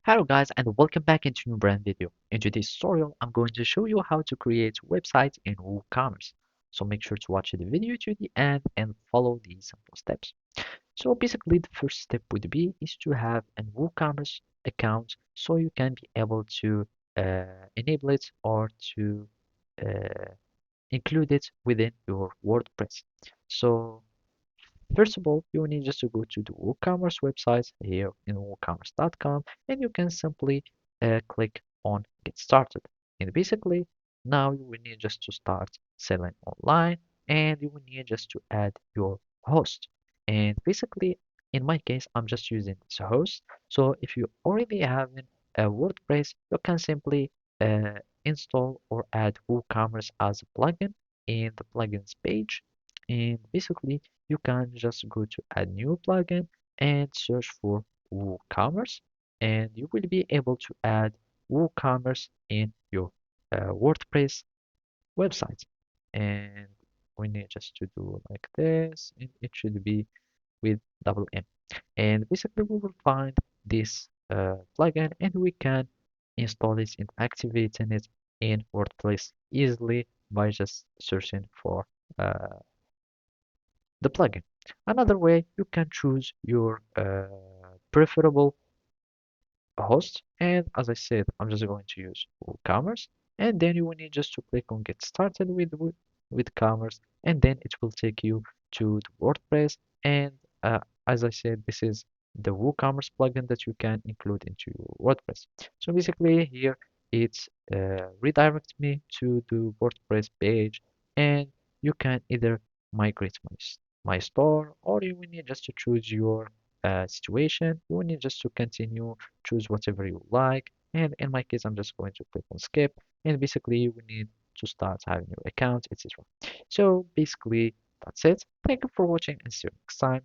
Hello guys and welcome back into a new brand video. In today's tutorial, I'm going to show you how to create websites in WooCommerce. So make sure to watch the video to the end and follow these simple steps. So basically the first step would be is to have an WooCommerce account so you can be able to enable it or to uh, include it within your WordPress. So first of all, you need just to go to the WooCommerce website here in WooCommerce.com and you can simply click on Get Started. And basically, now you will need just to start selling online and you will need just to add your host. And basically, in my case, I'm just using this host. So if you already have a WordPress, you can simply install or add WooCommerce as a plugin in the plugins page. And basically, you can just go to add new plugin and search for WooCommerce and you will be able to add WooCommerce in your WordPress website. And we need just to do like this and it should be with double M. And basically we will find this plugin and we can install it and activating it in WordPress easily by just searching for uh, the plugin. Another way, you can choose your preferable host. And as I said, I'm just going to use WooCommerce. And then you will need just to click on Get Started with Commerce. And then it will take you to the WordPress. And as I said, this is the WooCommerce plugin that you can include into your WordPress. So basically here it's redirect me to the WordPress page and you can either migrate my store or you will need just to choose your situation. You will need just to continue, choose whatever you like. And in my case, I'm just going to click on skip. And basically, you will need to start having your account, etc. So basically, that's it. Thank you for watching and see you next time.